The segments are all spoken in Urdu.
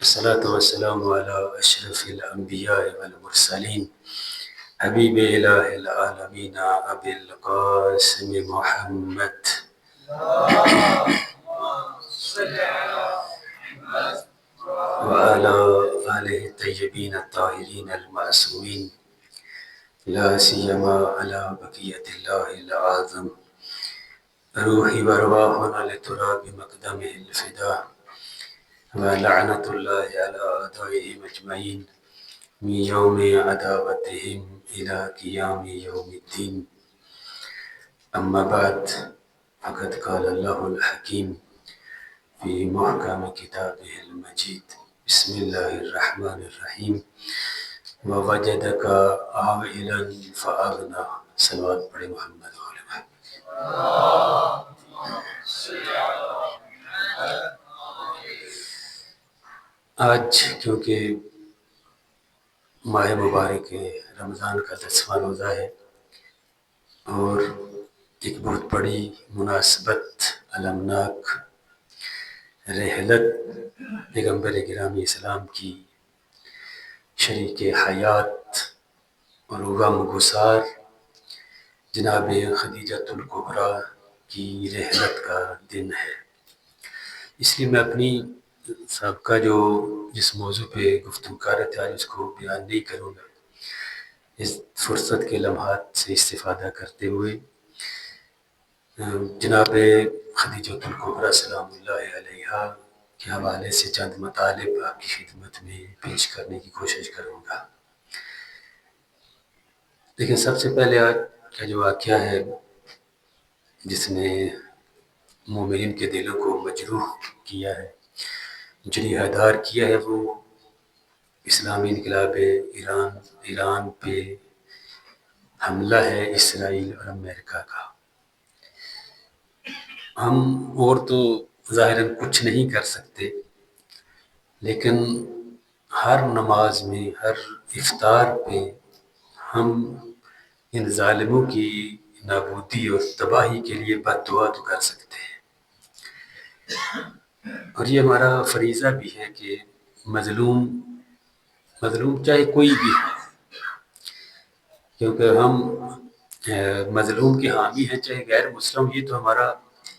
الصلاة والسلام على أشرف الأنبياء والمرسلين حبيب إله العالمين أبي القاسم محمد وعلى آله الطيبين الطاهرين المعصومين لا سيما على بقية الله الأعظم روحي وأرواحنا لتراب مقدمه الفداء ولعنة الله على أعدائهم أجمعين من يوم عداوتهم إلى قيام يوم الدين. أما بعد فقد قال الله الحكيم في محكم كتابه المجيد بسم الله الرحمن الرحيم ووجدك عائلا فأغنى. صلوات پڑھے محمد وعلى محمد. آج کیونکہ ماہ مبارک رمضان کا 10واں روزہ ہے اور ایک بہت بڑی مناسبت المناک رحلت پیغمبر گرامی اسلام کی شریک حیات اور غم گسار جناب خدیجۃ الکبریٰ کی رحلت کا دن ہے. اس لیے میں اپنی سابقہ جس موضوع پہ گفتگو کر رہے تھے آج اس کو بیان نہیں کروں گا. اس فرصت کے لمحات سے استفادہ کرتے ہوئے جناب خدیجۃ الکبریٰ سلام اللہ علیہا کے حوالے سے چند مطالب آپ کی خدمت میں پیش کرنے کی کوشش کروں گا. لیکن سب سے پہلے آج کا جو واقعہ ہے جس نے مومنین کے دلوں کو مجروح کیا ہے، جریحہ دار کیا ہے، وہ اسلامی انقلاب ایران پہ حملہ ہے اسرائیل اور امریکہ کا. ہم اور تو ظاہراً کچھ نہیں کر سکتے، لیکن ہر نماز میں ہر افطار پہ ہم ان ظالموں کی نابودی اور تباہی کے لیے بد دعا تو کر سکتے ہیں. اور یہ ہمارا فریضہ بھی ہے کہ مظلوم چاہے کوئی بھی ہو، کیونکہ ہم مظلوم کے حامی ہیں چاہے غیر مسلم. یہ تو ہمارا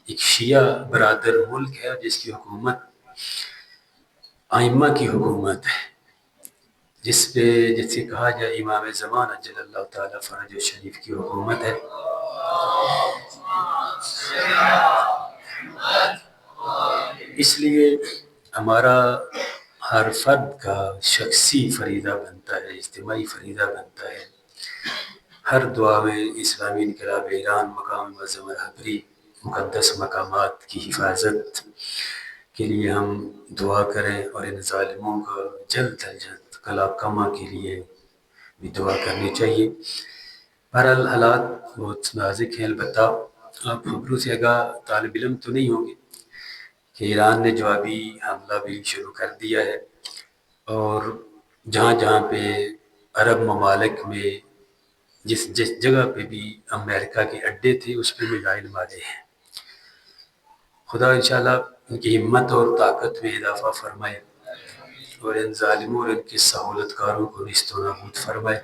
ایک شیعہ برادر ملک ہے جس کی حکومت ائمہ کی حکومت ہے، جس سے کہا جائے امام زمان اجل اللہ تعالیٰ فرج شریف کی حکومت ہے. اس لیے ہمارا ہر فرد کا شخصی فریضہ بنتا ہے، اجتماعی فریضہ بنتا ہے ہر دعا میں اسلامی انقلاب ایران مقام معظم حبری مقدس مقامات کی حفاظت کے لیے ہم دعا کریں اور ان ظالموں کا جلد از جلد قلع کما کے لیے بھی دعا کرنی چاہیے. بہرحال حالات بہت نازک ہیں. البتہ آپ خبروں سے آگاہ طالب علم تو نہیں ہوں گے کہ ایران نے جوابی حملہ بھی شروع کر دیا ہے اور جہاں جہاں پہ عرب ممالک میں جس جگہ پہ بھی امریکہ کے اڈے تھے اس پہ میزائل مارے ہیں. خدا انشاءاللہ ان کی ہمت اور طاقت میں اضافہ فرمائے اور ان ظالموں اور ان کے سہولت کاروں کو نیست و نابود فرمائے.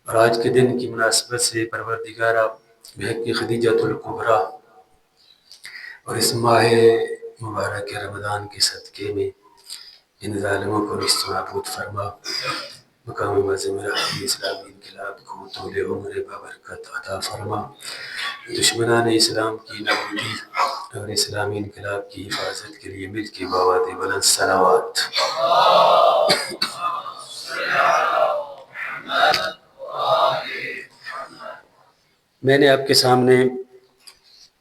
اور آج کے دن کی مناسبت سے پروردگارہ بحق خدیجۃ الکبریٰ اور اس ماہ مبارک رمضان کے صدقے میں ان ظالموں کو نیست و نابود فرما. مقام معظم حبری اسلامی انقلاب کو طول عمر ببرکت عطا فرما. دشمنان اسلام کی نابودی اور اسلامی انقلاب کی حفاظت کے لیے مل کے بآوازِ بلند صلوات. میں نے آپ کے سامنے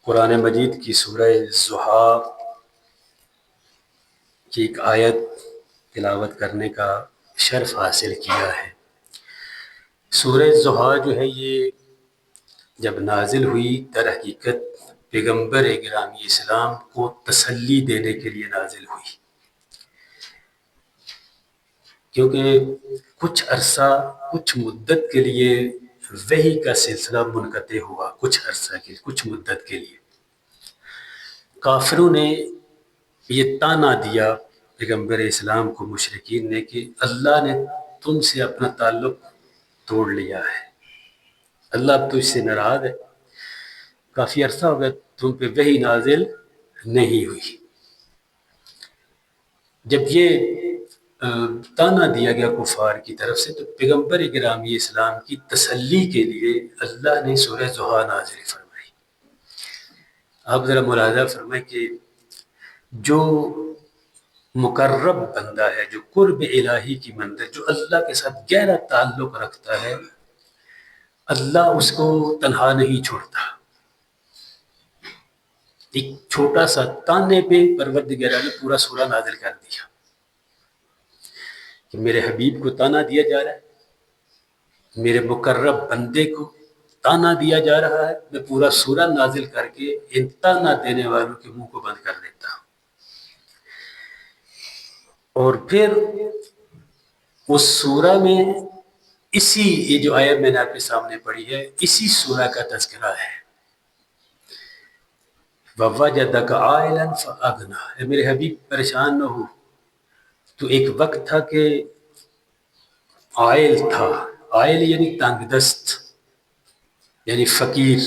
قرآن مجید کی سورہ ضحیٰ کی ایک آیت تلاوت کرنے کا شرف حاصل کیا ہے. سورہ ضحیٰ جو ہے یہ جب نازل ہوئی در حقیقت پیغمبر گرامی اسلام کو تسلی دینے کے لیے نازل ہوئی، کیونکہ کچھ عرصہ کچھ مدت کے لیے وحی کا سلسلہ منقطع ہوا. کچھ مدت کے لیے کافروں نے یہ تانا دیا پیغمبر اسلام کو مشرکین نے کہ اللہ نے تم سے اپنا تعلق توڑ لیا ہے، اللہ اب تجھ سے ناراض ہے، کافی عرصہ ہو گیا تم پہ وحی نازل نہیں ہوئی۔ جب یہ تانا دیا گیا کفار کی طرف سے، تو پیغمبر گرامی اسلام کی تسلی کے لیے اللہ نے سورہ ضحیٰ نازل فرمائی۔ آپ ذرا ملاحظہ فرمائیں کہ جو مقرب بندہ ہے، جو قرب الہی کی منزل، جو اللہ کے ساتھ گہرا تعلق رکھتا ہے، اللہ اس کو تنہا نہیں چھوڑتا۔ ایک چھوٹا سا تانے پہ پروردگار نے پورا سورہ نازل کر دیا کہ میرے حبیب کو تانا دیا جا رہا ہے، میرے مقرب بندے کو تانا دیا جا رہا ہے، میں پورا سورہ نازل کر کے ان تانا دینے والوں کے منہ کو بند کر دیتا ہوں۔ اور پھر اس سورہ میں یہ جو آیت میں نے آپ کے سامنے پڑھی ہے، اسی سورہ کا تذکرہ ہے۔ وَوَجَدَكَ عَائِلًا فَأَغْنَىٰ، اے میرے حبیب پریشان نہ ہو، تو ایک وقت تھا کہ عائل تھا، عائل یعنی تنگ دست، یعنی فقیر۔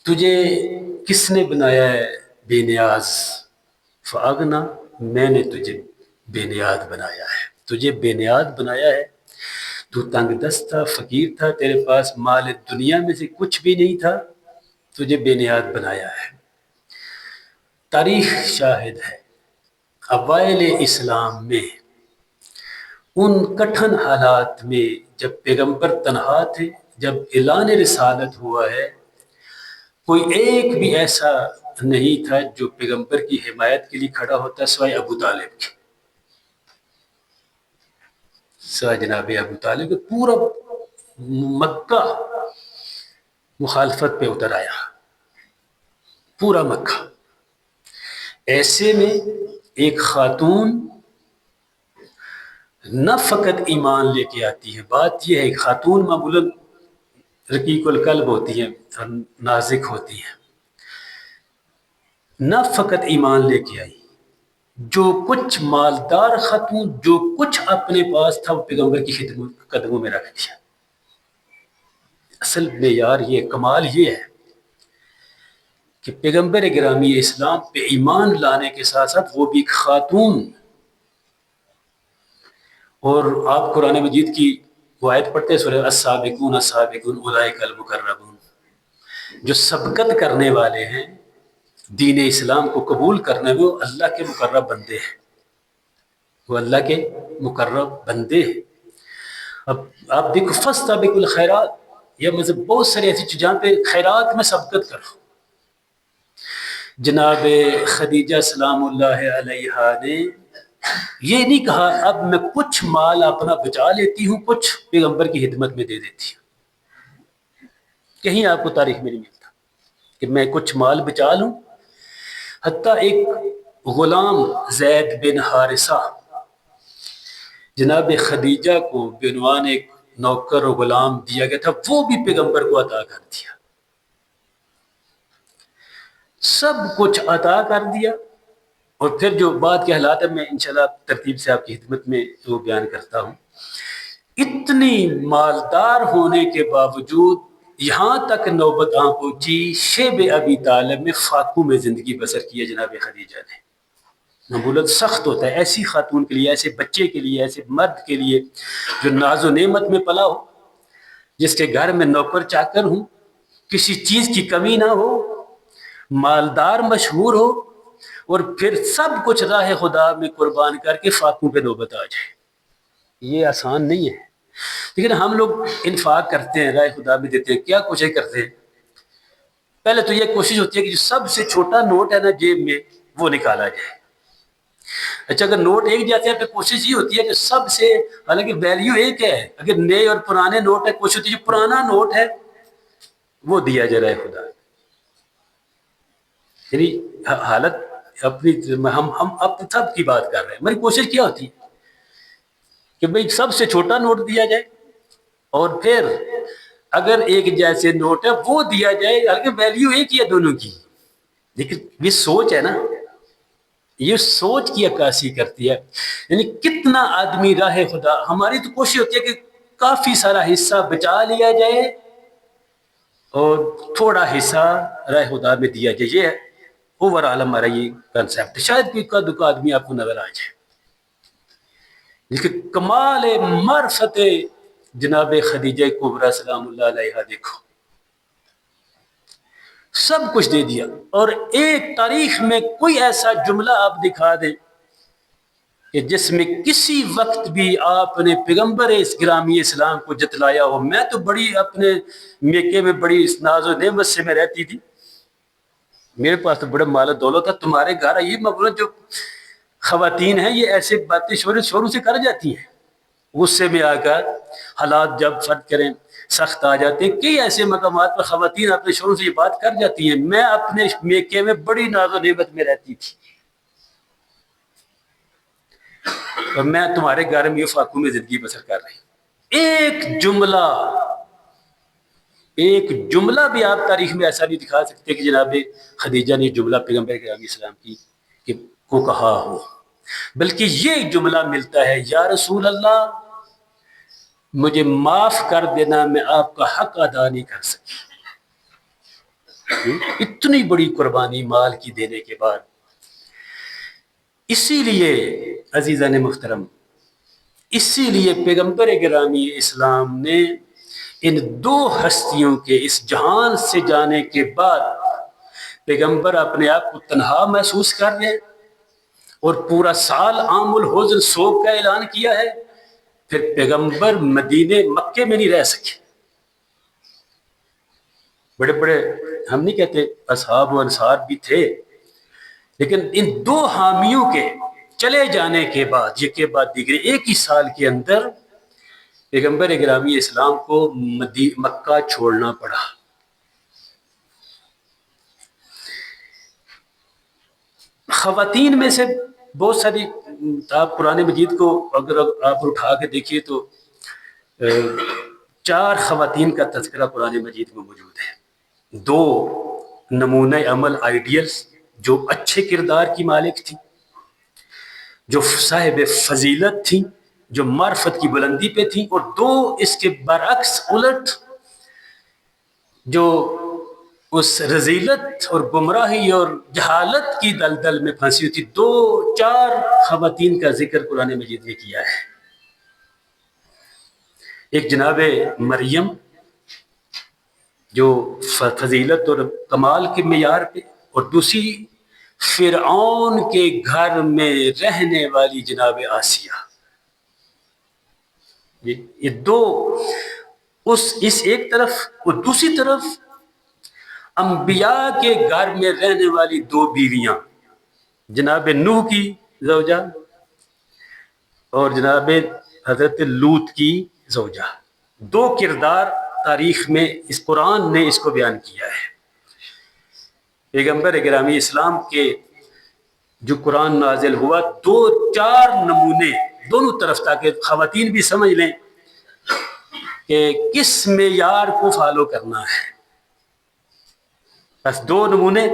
تجھے کس نے بنایا ہے بے نیاز؟ فَأَغْنَىٰ، میں نے تجھے بے نیاز بنایا ہے، تجھے بے نیاز بنایا ہے۔ تو تنگ دست تھا، فقیر تھا، تیرے پاس مال دنیا میں سے کچھ بھی نہیں تھا، تجھے بے نیاز بنایا ہے۔ تاریخ شاہد ہے اوائل اسلام میں ان کٹھن حالات میں جب پیغمبر تنہا تھے، جب اعلان رسالت ہوا ہے، کوئی ایک بھی ایسا نہیں تھا جو پیغمبر کی حمایت کے لیے کھڑا ہوتا سوائے ابو طالب کے، سوائے جناب ابو طالب کے۔ پورا مکہ مخالفت پہ اتر آیا، پورا مکہ۔ ایسے میں ایک خاتون نہ فقط ایمان لے کے آتی ہے، بات یہ ہے کہ خاتون معمولاً رقیق القلب ہوتی ہیں اور نازک ہوتی ہیں، نہ فقط ایمان لے کے آئی، جو کچھ مالدار خاتون جو کچھ اپنے پاس تھا وہ پیغمبر کی خدمت قدموں میں رکھ دیا۔ اصل معیار یہ، کمال یہ ہے کہ پیغمبر گرامی اسلام پہ ایمان لانے کے ساتھ ساتھ وہ بھی ایک خاتون۔ اور آپ قرآن مجید کی وہ آیت پڑھتے ہیں سورہ السابقون السابقون اولئک المقربون، جو سبقت کرنے والے ہیں دین اسلام کو قبول کرنے میں، وہ اللہ کے مقرب بندے ہیں، وہ اللہ کے مقرب بندے ہیں۔ اب آپ دیکھو فاستبقوا الخیرات، یہ مطلب بہت ساری ایسی چیزیں جہاں پہ خیرات میں سبقت کرو۔ جناب خدیجہ سلام اللہ علیہا نے یہ نہیں کہا اب میں کچھ مال اپنا بچا لیتی ہوں، کچھ پیغمبر کی خدمت میں دے دیتی ہوں۔ کہیں آپ کو تاریخ میں نہیں ملتا کہ میں کچھ مال بچا لوں۔ حتیٰ ایک غلام زید بن حارثہ جناب خدیجہ کو بعنوان ایک نوکر و غلام دیا گیا تھا، وہ بھی پیغمبر کو عطا کر دیا، سب کچھ عطا کر دیا۔ اور پھر جو بات کے حالات ہے میں انشاءاللہ ترتیب سے آپ کی خدمت میں وہ بیان کرتا ہوں۔ اتنی مالدار ہونے کے باوجود یہاں تک نوبت پہنچی، شیب ابی طالب میں فاقوں میں زندگی بسر کی ہے جناب خدیجہ نے۔ معمولاً سخت ہوتا ہے ایسی خاتون کے لیے، ایسے بچے کے لیے، ایسے مرد کے لیے جو ناز و نعمت میں پلا ہو، جس کے گھر میں نوکر چاکر ہوں، کسی چیز کی کمی نہ ہو، مالدار مشہور ہو، اور پھر سب کچھ راہ خدا میں قربان کر کے فاقوں پہ نوبت آ جائے۔ یہ آسان نہیں ہے، لیکن ہم لوگ انفاق کرتے ہیں، راہ خدا میں دیتے ہیں، کیا کوشش کرتے ہیں؟ پہلے تو یہ کوشش ہوتی ہے کہ جو سب سے چھوٹا نوٹ ہے نا جیب میں وہ نکالا جائے۔ اچھا اگر نوٹ ایک جاتے ہیں پھر کوشش یہ ہوتی ہے کہ سب سے، حالانکہ ویلیو ایک ہے، اگر نئے اور پرانے نوٹ ہے، کوشش ہوتی ہے جو پرانا نوٹ ہے وہ دیا جائے راہ خدا۔ یعنی حالت اپنی، ہم اب سب کی بات کر رہے ہیں، ہماری کوشش کیا ہوتی ہے کہ بھئی سب سے چھوٹا نوٹ دیا جائے، اور پھر اگر ایک جیسے نوٹ ہے وہ دیا جائے، حالانکہ ویلیو ایک ہی ہے دونوں کی، لیکن یہ سوچ ہے نا، یہ سوچ کی عکاسی کرتی ہے. یعنی کتنا آدمی راہ خدا، ہماری تو کوشش ہوتی ہے کہ کافی سارا حصہ بچا لیا جائے اور تھوڑا حصہ راہ خدا میں دیا جائے. یہ اوور آل ہمارا یہ کنسیپٹ. شاید کوئی کا دکا آدمی آپ کو نظر آ جائے، لیکن کمال معرفت جناب خدیجہ کبریٰ سلام اللہ علیہا دیکھو، سب کچھ دے دیا. اور ایک تاریخ میں کوئی ایسا جملہ آپ دکھا دیں کہ جس میں کسی وقت بھی آپ نے پیغمبر اس گرامی اسلام کو جتلایا ہو. میں تو بڑی اپنے میکے میں بڑی ناز و نعمت سے میں رہتی تھی، میرے پاس تو بڑا مال و دولت تھا. تمہارے گھر یہ مطلب جو خواتین ہیں یہ ایسے باتیں شروع سے کر جاتی ہیں. غصے میں آ کر حالات جب فرد کریں سخت آ جاتے ہیں، کئی ایسے مقامات پر خواتین اپنے شروع سے یہ بات کر جاتی ہیں. میں اپنے میکے میں بڑی ناز و نعمت میں رہتی تھی، اور میں تمہارے گھر میں یہ فاقوں میں زندگی بسر کر رہی ہوں. ایک جملہ بھی آپ تاریخ میں ایسا نہیں دکھا سکتے کہ جناب خدیجہ نے جملہ پیغمبر کرام اسلام کی کو کہا ہو. بلکہ یہ جملہ ملتا ہے، یا رسول اللہ مجھے معاف کر دینا، میں آپ کا حق ادا نہیں کر سکی. اتنی بڑی قربانی مال کی دینے کے بعد. اسی لیے عزیزان محترم، اسی لیے پیغمبر گرامی اسلام نے ان دو ہستیوں کے اس جہان سے جانے کے بعد پیغمبر اپنے آپ کو تنہا محسوس کر رہے اور پورا سال عام الحزن سوگ کا اعلان کیا ہے. پھر پیغمبر مدینے مکے میں نہیں رہ سکے. بڑے بڑے ہم نہیں کہتے اصحاب و انصار بھی تھے، لیکن ان دو حامیوں کے چلے جانے کے بعد یہ کے بعد دیگرے ایک ہی سال کے اندر پیغمبر گرامی اسلام کو مکہ چھوڑنا پڑا. خواتین میں سے بہت ساری، آپ قرآن مجید کو اگر آپ اٹھا کے دیکھیے تو 4 خواتین کا تذکرہ قرآن مجید میں موجود ہے. 2 نمونہ عمل آئیڈیلز جو اچھے کردار کی مالک تھی، جو صاحب فضیلت تھی، جو معرفت کی بلندی پہ تھی، اور 2 اس کے برعکس الٹ جو اس رذیلت اور گمراہی اور جہالت کی دلدل میں پھنسی ہوئی تھی. 4 خواتین کا ذکر قرآن مجید نے کیا ہے. ایک جناب مریم جو فضیلت اور کمال کے معیار پہ، اور دوسری فرعون کے گھر میں رہنے والی جناب آسیہ. یہ 2 اس ایک طرف، اور دوسری طرف انبیاء کے گھر میں رہنے والی 2 بیویاں، جناب نوح کی زوجہ اور جناب حضرت لوط کی زوجہ. 2 کردار تاریخ میں اس قرآن نے اس کو بیان کیا ہے. پیغمبر گرامی اسلام کے جو قرآن نازل ہوا 4 نمونے دونوں طرف، تاکہ خواتین بھی سمجھ لیں کہ کس معیار کو فالو کرنا ہے. بس 2 نمونے،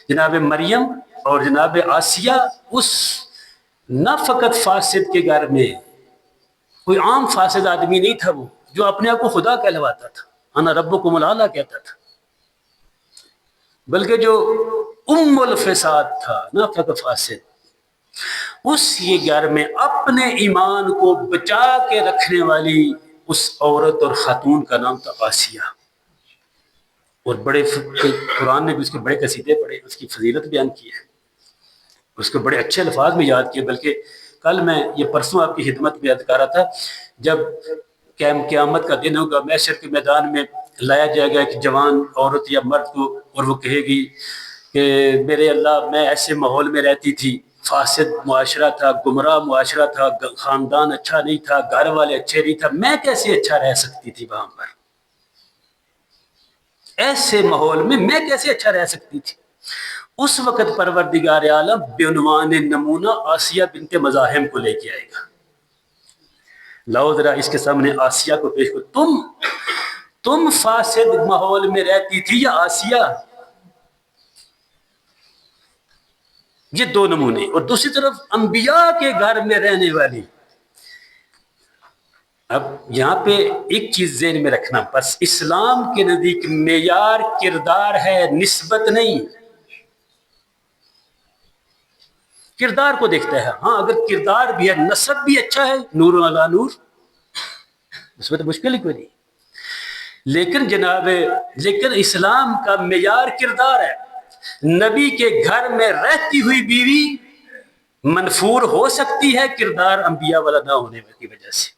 جناب مریم اور جناب آسیہ. اس نہ فقط فاسد کے گھر میں، کوئی عام فاسد آدمی نہیں تھا وہ جو اپنے آپ کو خدا کہلواتا تھا، انا ربکم الاعلی کہتا تھا، بلکہ جو ام الفساد تھا، نہ فقط فاسد. اس یہ گھر میں اپنے ایمان کو بچا کے رکھنے والی اس عورت اور خاتون کا نام تھا آسیہ. اور بڑے قرآن نے بھی اس کے بڑے قصیدے پڑھے، اس کی فضیلت بیان کی ہے، اس کو بڑے اچھے الفاظ میں یاد کیے. بلکہ کل میں یہ پرسوں آپ کی خدمت میں یاد کر رہا تھا، جب قیامت کا دن ہوگا، محشر کے میدان میں لایا جائے گا ایک جوان عورت یا مرد کو، اور وہ کہے گی کہ میرے اللہ میں ایسے ماحول میں رہتی تھی، فاسد معاشرہ تھا، گمراہ معاشرہ تھا، خاندان اچھا نہیں تھا، گھر والے اچھے نہیں تھا، میں کیسے اچھا رہ سکتی تھی وہاں پر، ایسے ماحول میں میں کیسے اچھا رہ سکتی تھی. اس وقت پروردگار عالم بعنوان نمونہ آسیہ بنت مزاحم کو لے کے آئے گا. لاؤ ذرا اس کے سامنے آسیہ کو پیش کرو. تم فاسد ماحول میں رہتی تھی یا آسیہ؟ یہ دو نمونے. اور دوسری طرف انبیاء کے گھر میں رہنے والی. اب یہاں پہ ایک چیز ذہن میں رکھنا، بس اسلام کے نزدیک معیار کردار ہے، نسبت نہیں. کردار کو دیکھتا ہے. ہاں اگر کردار بھی ہے، نسب بھی اچھا ہے، نور علی نور، اس میں تو مشکل ہی کوئی نہیں. لیکن اسلام کا معیار کردار ہے. نبی کے گھر میں رہتی ہوئی بیوی منفور ہو سکتی ہے کردار انبیاء والا نہ ہونے کی وجہ سے،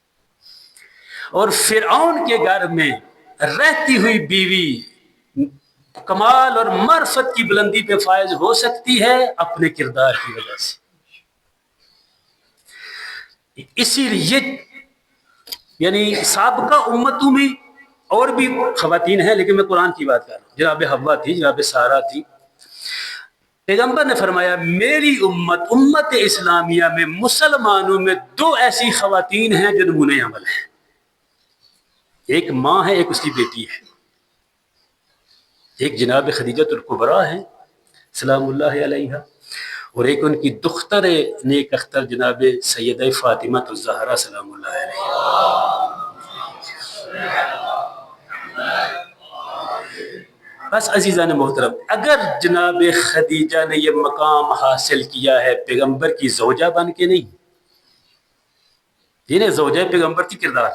اور فرعون کے گھر میں رہتی ہوئی بیوی کمال اور معرفت کی بلندی پہ فائز ہو سکتی ہے اپنے کردار کی وجہ سے. اسی لیے یعنی سابقہ امتوں میں اور بھی خواتین ہیں، لیکن میں قرآن کی بات کر رہا ہوں. جناب حوا تھی، جناب سارہ تھی. پیغمبر نے فرمایا میری امت اسلامیہ میں، مسلمانوں میں 2 ایسی خواتین ہیں جو نمونۂ عمل ہیں. ایک ماں ہے، ایک اس کی بیٹی ہے. ایک جناب خدیجۃ الکبریٰ ہیں سلام اللہ علیہا، اور ایک ان کی دختر نیک اختر جناب سیدہ فاطمہ الزہرا سلام اللہ علیہا. بس عزیزان محترم، اگر جناب خدیجہ نے یہ مقام حاصل کیا ہے پیغمبر کی زوجہ بن کے نہیں، یہ زوجہ پیغمبر کی کردار،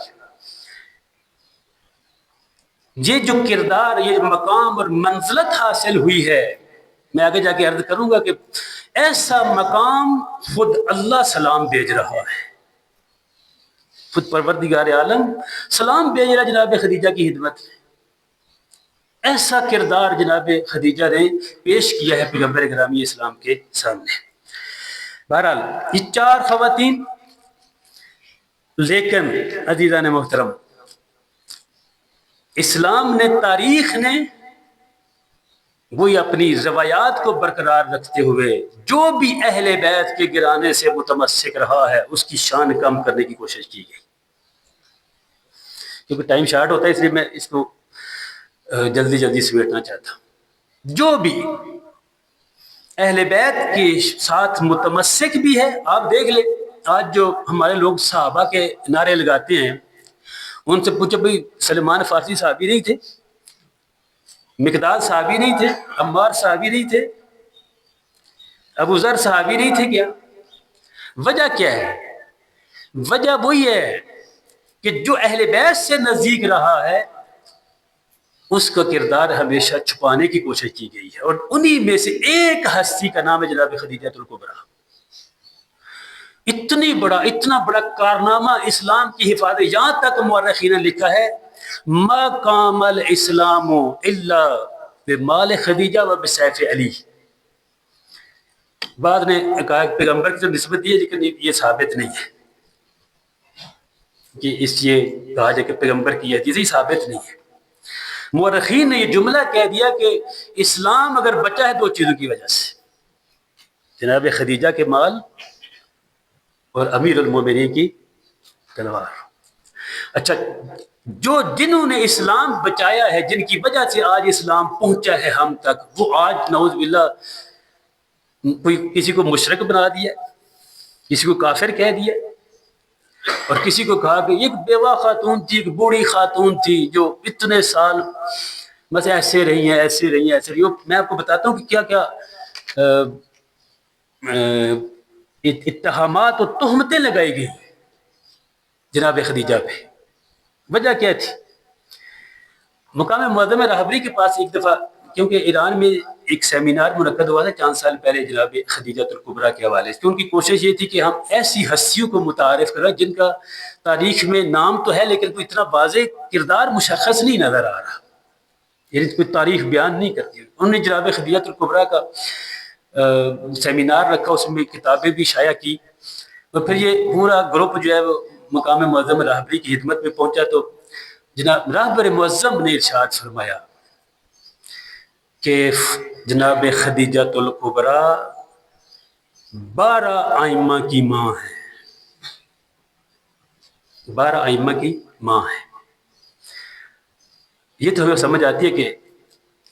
یہ جو کردار، یہ مقام اور منزلت حاصل ہوئی ہے، میں آگے جا کے عرض کروں گا کہ ایسا مقام خود اللہ سلام بھیج رہا ہے. خود پروردگار عالم سلام بھیج رہا جناب خدیجہ کی خدمت میں. ایسا کردار جناب خدیجہ نے پیش کیا ہے پیغمبر گرامی اسلام کے سامنے. بہرحال یہ 4 خواتین. لیکن عزیزان محترم، اسلام نے، تاریخ نے، وہی اپنی روایات کو برقرار رکھتے ہوئے جو بھی اہل بیت کے گرانے سے متمسک رہا ہے اس کی شان کم کرنے کی کوشش کی گئی. کیونکہ ٹائم شارٹ ہوتا ہے، اس لیے میں اس کو جلدی سمیٹنا چاہتا ہوں. جو بھی اہل بیت کے ساتھ متمسک بھی ہے، آپ دیکھ لیں آج جو ہمارے لوگ صحابہ کے نعرے لگاتے ہیں، ان سے پوچھو بھئی سلمان فارسی صحابی نہیں تھے؟ مقداد صحابی نہیں تھے؟ عمار صحابی نہیں تھے؟ ابو ذر صحابی نہیں تھے کیا؟ وجہ کیا ہے؟ وجہ وہی ہے کہ جو اہل بیت سے نزدیک رہا ہے اس کا کردار ہمیشہ چھپانے کی کوشش کی گئی ہے، اور انہی میں سے ایک ہستی کا نام ہے جناب خدیجۃ الکبریٰ. اتنا بڑا کارنامہ اسلام کی حفاظت، یہاں تک مورخین نے لکھا ہے ما قام الاسلام الا بمال خدیجہ و بسیف علی. بعد نے کہا پیغمبر کی نسبت دی ہے، لیکن یہ ثابت نہیں ہے کہ یہ کہا جائے کہ پیغمبر کی حدیث ہی ثابت نہیں ہے. مورخین نے یہ جملہ کہہ دیا کہ اسلام اگر بچا ہے 2 چیزوں کی وجہ سے، جناب خدیجہ کے مال اور امیر المومنین کی تلوار. اچھا، جنہوں نے اسلام بچایا ہے، جن کی وجہ سے آج اسلام پہنچا ہے ہم تک، وہ آج نعوذ باللہ کوئی کسی کو مشرک بنا دیا، کسی کو کافر کہہ دیا، اور کسی کو کہا کہ ایک بیوہ خاتون تھی، ایک بوڑھی خاتون تھی جو اتنے سال بس ایسے رہی ہیں. میں آپ کو بتاتا ہوں کہ کیا کیا اتہامات اور تہمتیں لگائی گئی جناب خدیجہ پہ. وجہ کیا تھی؟ مقام معظم راہبری کے پاس ایک دفعہ، کیونکہ ایران میں ایک سیمینار منعقد ہوا تھا چند سال پہلے جناب خدیجۃ الکبریٰ کے حوالے سے. ان کی کوشش یہ تھی کہ ہم ایسی ہستیوں کو متعارف کریں جن کا تاریخ میں نام تو ہے لیکن کوئی اتنا واضح کردار مشخص نہیں نظر آ رہا، یعنی کوئی تاریخ بیان نہیں کرتی. انہوں نے جناب خدیجۃ الکبریٰ کا سیمینار رکھا، اس میں کتابیں بھی شائع کی، اور پھر یہ پورا گروپ جو ہے وہ مقام معظم راہبری کی خدمت میں پہنچا. تو جناب راہبر معظم نے ارشاد فرمایا کہ جناب خدیجۃ الکبریٰ 12 ائمہ کی ماں ہے، 12 ائمہ کی ماں ہے. یہ تو ہمیں سمجھ آتی ہے کہ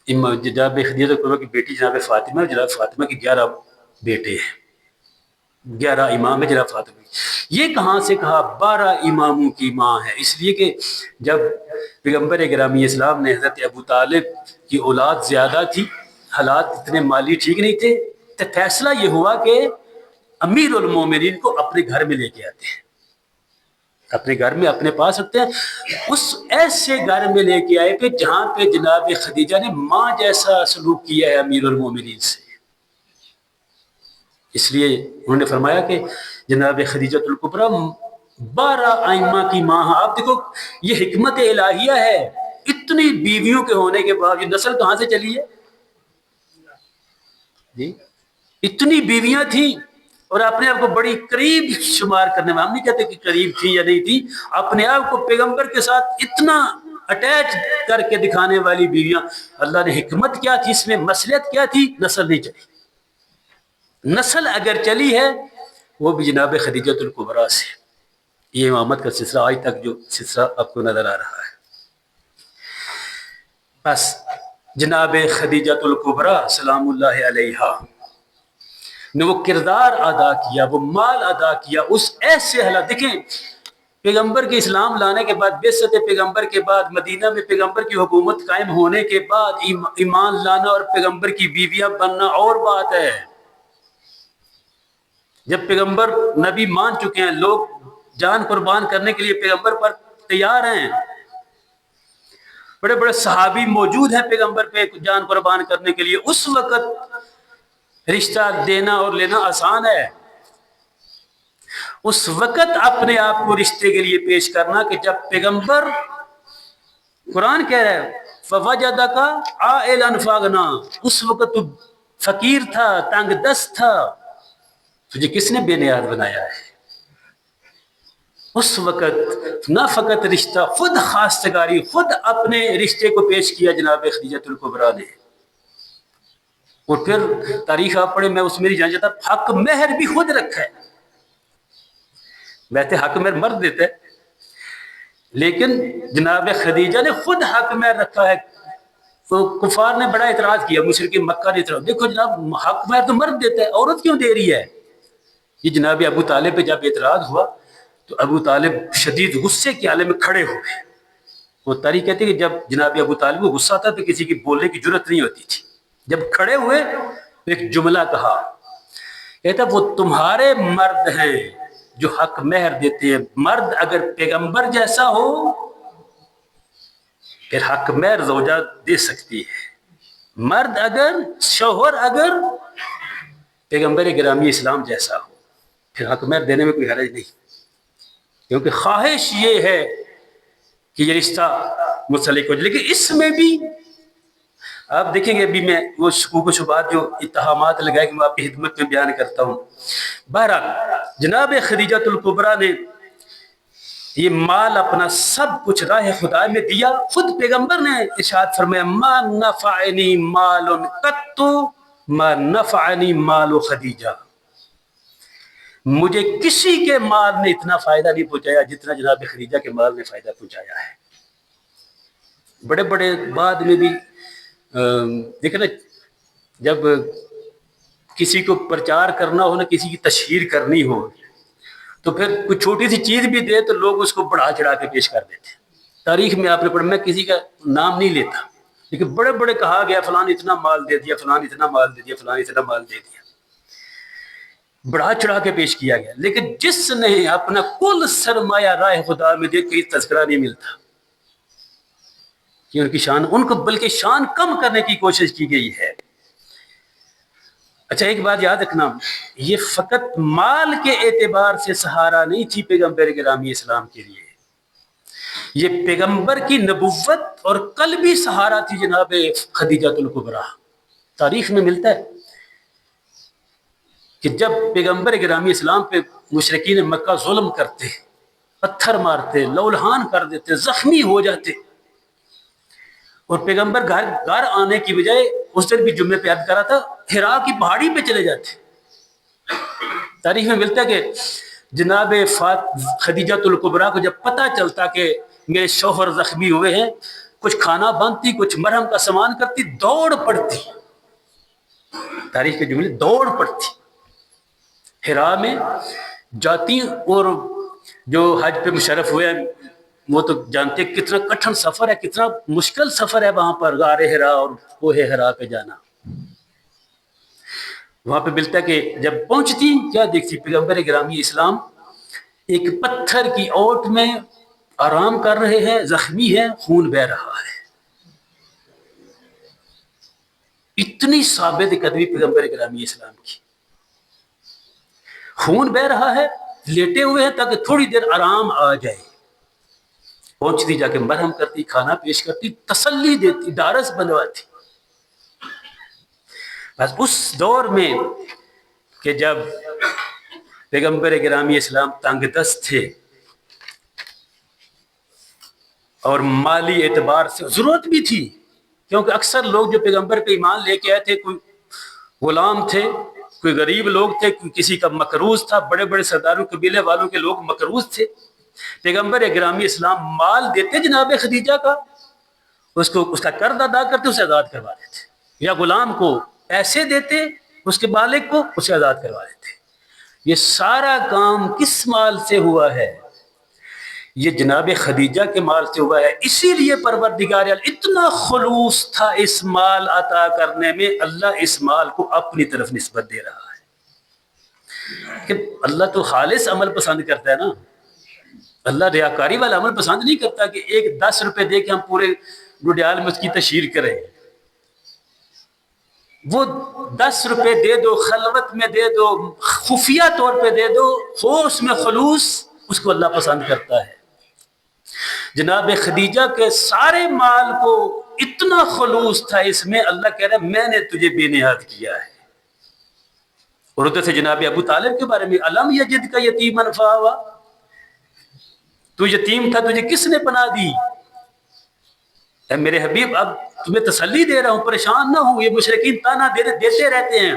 جناب خدیجۃ الکبریٰ کی بیٹی جناب فاطمہ، جناب فاطمہ کی 11 بیٹے ہیں، 11 امام ہے جناب فاطمہ۔ یہ کہاں سے کہا 12 اماموں کی ماں ہے؟ اس لیے کہ جب پیغمبر گرامی اسلام نے حضرت ابو طالب کی اولاد زیادہ تھی، حالات اتنے مالی ٹھیک نہیں تھے، تو فیصلہ یہ ہوا کہ امیر المومنین کو اپنے گھر میں لے کے آتے ہیں، اپنے گھر میں اپنے پاس رکھتے ہیں۔ اس ایسے گھر میں لے کے آئے کہ جہاں پہ جناب خدیجہ نے ماں جیسا سلوک کیا ہے امیر المومنین سے۔ اس لیے انہوں نے فرمایا کہ جناب خدیجۃ الکبریٰ 12 ائمہ کی ماں۔ آپ دیکھو یہ حکمت الہیہ ہے، اتنی بیویوں کے ہونے کے بعد یہ نسل کہاں سے چلی ہے جی؟ اتنی بیویاں تھیں اور اپنے آپ کو بڑی قریب شمار کرنے میں، ہم نہیں کہتے کہ قریب تھی یا نہیں تھی، اپنے آپ کو پیغمبر کے ساتھ اتنا اٹیچ کر کے دکھانے والی بیویاں۔ اللہ نے حکمت کیا تھی اس میں، مصلحت کیا تھی؟ نسل نہیں چلی۔ نسل اگر چلی ہے وہ بھی جناب خدیجۃ الکبریٰ سے۔ یہ امامت کا سلسلہ آج تک جو سلسلہ آپ کو نظر آ رہا ہے، بس جناب خدیجۃ الکبریٰ سلام اللہ علیہا نے وہ کردار ادا کیا، وہ مال ادا کیا اس ایسے حالات۔ دیکھیں پیغمبر کے اسلام لانے کے بعد، بعثت پیغمبر کے بعد، مدینہ میں پیغمبر کی حکومت قائم ہونے کے بعد ایمان لانا اور پیغمبر کی بیویاں بننا اور بات ہے۔ جب پیغمبر نبی مان چکے ہیں، لوگ جان قربان کرنے کے لیے پیغمبر پر تیار ہیں، بڑے بڑے صحابی موجود ہیں پیغمبر پہ جان قربان کرنے کے لیے، اس وقت رشتہ دینا اور لینا آسان ہے۔ اس وقت اپنے آپ کو رشتے کے لیے پیش کرنا کہ جب پیغمبر، قرآن کہہ رہا ہے فَوَجَدَكَ عَائِلًا فَأَغْنَىٰ، اس وقت تو فقیر تھا، تنگ دست تھا، تجھے کس نے بے نیاز بنایا ہے؟ اس وقت نہ فقط رشتہ، خود خواستگاری، خود اپنے رشتے کو پیش کیا جناب خدیجۃ الکبریٰ نے۔ اور پھر تاریخ آپ پڑھیں، میں اس میں نہیں جانا چاہتا، حق مہر بھی خود رکھا ہے۔ ویسے حق مہر مرد دیتا ہے، لیکن جناب خدیجہ نے خود حق مہر رکھا ہے۔ تو کفار نے بڑا اعتراض کیا، مشرکین مکہ نے اعتراض، دیکھو جناب حق مہر تو مرد دیتا ہے، عورت کیوں دے رہی ہے؟ یہ جناب ابو طالب پہ جب اعتراض ہوا تو ابو طالب شدید غصے کے عالم میں کھڑے ہو گئے۔ وہ تاریخ کہتے ہیں کہ جب جناب ابو طالب کو غصہ تھا تو کسی کی بولنے کی جرت نہیں ہوتی تھی، جب کھڑے ہوئے تو ایک جملہ کہا، کہتا وہ تمہارے مرد ہیں جو حق مہر دیتے ہیں، مرد اگر پیغمبر جیسا ہو پھر حق مہر زوجہ دے سکتی ہے، مرد اگر، شوہر اگر پیغمبر گرامی اسلام جیسا ہو پھر حق مہر دینے میں کوئی حرج نہیں، کیونکہ خواہش یہ ہے کہ یہ رشتہ منسلک ہو جائے۔ لیکن اس میں بھی آپ دیکھیں گے، ابھی میں وہ شکوک و شبہات جو اتہامات لگائے کہ میں آپ کی خدمت میں بیان کرتا ہوں۔ بہرحال جناب خدیجۃ الکبریٰ نے یہ مال اپنا سب کچھ راہ خدا میں دیا۔ خود پیغمبر نے ارشاد فرمایا ما نفعنی مال قط ما نفعنی مال خدیجہ، مجھے کسی کے مال نے اتنا فائدہ نہیں پہنچایا جتنا جناب خدیجہ کے مال نے فائدہ پہنچایا ہے۔ بڑے بڑے بعد میں بھی دیکھنا، جب کسی کو پرچار کرنا ہو، نہ کسی کی تشہیر کرنی ہو، تو پھر کوئی چھوٹی سی چیز بھی دے تو لوگ اس کو بڑھا چڑھا کے پیش کر دیتے ہیں۔ تاریخ میں آپ نے پڑھا، میں کسی کا نام نہیں لیتا، لیکن بڑے بڑے کہا گیا فلان اتنا مال دے دیا، فلان اتنا مال دے دیا، فلان اتنا مال دے دیا، بڑھا چڑھا کے پیش کیا گیا۔ لیکن جس نے اپنا کل سرمایہ راہ خدا میں دے کے تذکرہ نہیں ملتا کہ ان کی شان، ان کو بلکہ شان کم کرنے کی کوشش کی گئی ہے۔ اچھا ایک بات یاد رکھنا، یہ فقط مال کے اعتبار سے سہارا نہیں تھی پیغمبر گرامی اسلام کے لیے، یہ پیغمبر کی نبوت اور قلبی سہارا تھی جناب خدیجۃ الکبریٰ۔ تاریخ میں ملتا ہے کہ جب پیغمبر گرامی اسلام پہ مشرکین مکہ ظلم کرتے، پتھر مارتے، لولہان کر دیتے، زخمی ہو جاتے، اور پیغمبر گھر آنے کی بجائے اس دن بھی جمعے پہ یاد کرا تھا ہرا کی پہاڑی پہ چلے جاتے۔ تاریخ میں ملتا ہے کہ جناب خدیجۃ الکبریٰ کو جب پتہ چلتا کہ میرے شوہر زخمی ہوئے ہیں، کچھ کھانا باندھتی، کچھ مرہم کا سامان کرتی، دوڑ پڑتی، تاریخ کے جملے دوڑ پڑتی، حرا میں جاتی، اور جو حج پہ مشرف ہوئے وہ تو جانتے کتنا کٹھن سفر ہے، کتنا مشکل سفر ہے وہاں پر غار حرا اور کوہ حرا پہ جانا۔ وہاں پہ ملتا ہے کہ جب پہنچتی کیا دیکھتی، پیغمبر گرامی اسلام ایک پتھر کی اوٹ میں آرام کر رہے ہیں، زخمی ہے، خون بہ رہا ہے۔ اتنی ثابت قدمی پیغمبر گرامی اسلام کی، خون بہ رہا ہے، لیٹے ہوئے ہیں تاکہ تھوڑی دیر آرام آ جائے۔ پہنچتی، جا کے مرہم کرتی، کھانا پیش کرتی، تسلی دیتی، ڈھارس بنواتی۔ بس اس دور میں کہ جب پیغمبر گرامی اسلام تنگ دست تھے اور مالی اعتبار سے ضرورت بھی تھی، کیونکہ اکثر لوگ جو پیغمبر پہ ایمان لے کے آئے تھے، کوئی غلام تھے، کوئی غریب لوگ تھے، کوئی کسی کا مقروض تھا، بڑے بڑے سرداروں قبیلے والوں کے لوگ مقروض تھے۔ پیغمبر گرامی اسلام مال دیتے جناب خدیجہ کا، اس کا قرض ادا کرتے، اسے آزاد کروا دیتے، یا غلام کو پیسے دیتے، اس کے مالک کو، اسے آزاد کروا دیتے۔ یہ سارا کام کس مال سے ہوا ہے؟ یہ جناب خدیجہ کے مال سے ہوا ہے۔ اسی لیے پروردگار اتنا خلوص تھا اس مال عطا کرنے میں، اللہ اس مال کو اپنی طرف نسبت دے رہا ہے کہ اللہ تو خالص عمل پسند کرتا ہے نا۔ اللہ ریاکاری والا عمل پسند نہیں کرتا کہ ایک 10 روپے دے کے ہم پورے ڈوڈیال میں اس کی تشہیر کریں۔ وہ 10 روپے دے دو، خلوت میں دے دو، خفیہ طور پہ دے دو، ہو اس میں خلوص، اس کو اللہ پسند کرتا ہے۔ جناب خدیجہ کے سارے مال کو اتنا خلوص تھا اس میں، اللہ کہہ رہا ہے میں نے تجھے بے نیاز کیا ہے۔ اور ادھر سے جناب ابو طالب کے بارے میں، الم یجد کا یتیما فآویٰ، تو یتیم تھا، تجھے کس نے پناہ دی؟ اے میرے حبیب، اب تمہیں تسلی دے رہا ہوں، پریشان نہ ہوں، یہ مشرکین تانا دیتے رہتے ہیں،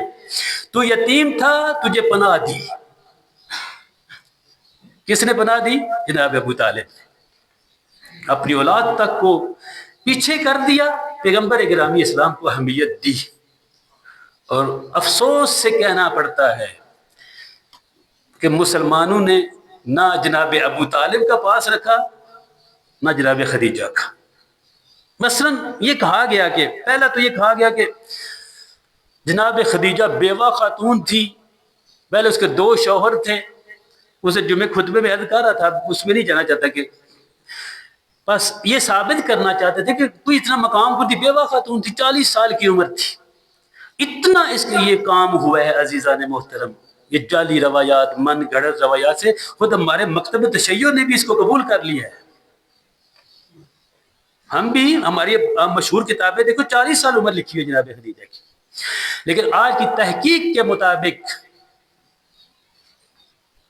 تو یتیم تھا، تجھے پناہ دی۔ کس نے پناہ دی؟ جناب ابو طالب نے۔ اپنی اولاد تک کو پیچھے کر دیا، پیغمبر گرامی اسلام کو اہمیت دی۔ اور افسوس سے کہنا پڑتا ہے کہ مسلمانوں نے نہ جناب ابو طالب کا پاس رکھا، نہ جناب خدیجہ کا۔ مثلا یہ کہا گیا کہ پہلا تو یہ کہا گیا کہ جناب خدیجہ بیوہ خاتون تھی، پہلے اس کے 2 شوہر تھے۔ اسے جمعہ خطبے میں عرض کر رہا تھا، اس میں نہیں جانا چاہتا، کہ بس یہ ثابت کرنا چاہتے تھے کہ کوئی اتنا مقام کو تھی، بیوہ خاتون تھی، 40 سال کی عمر تھی۔ اتنا اس کے یہ کام ہوا ہے عزیزان محترم، یہ جعلی روایات، من گھڑت روایات سے خود ہمارے مکتب تشیع نے بھی اس کو قبول کر لیا ہے۔ ہم بھی، ہماری مشہور کتابیں دیکھو 40 سال عمر لکھی ہوئی جناب خدیجہ کی، لیکن آج کی تحقیق کے مطابق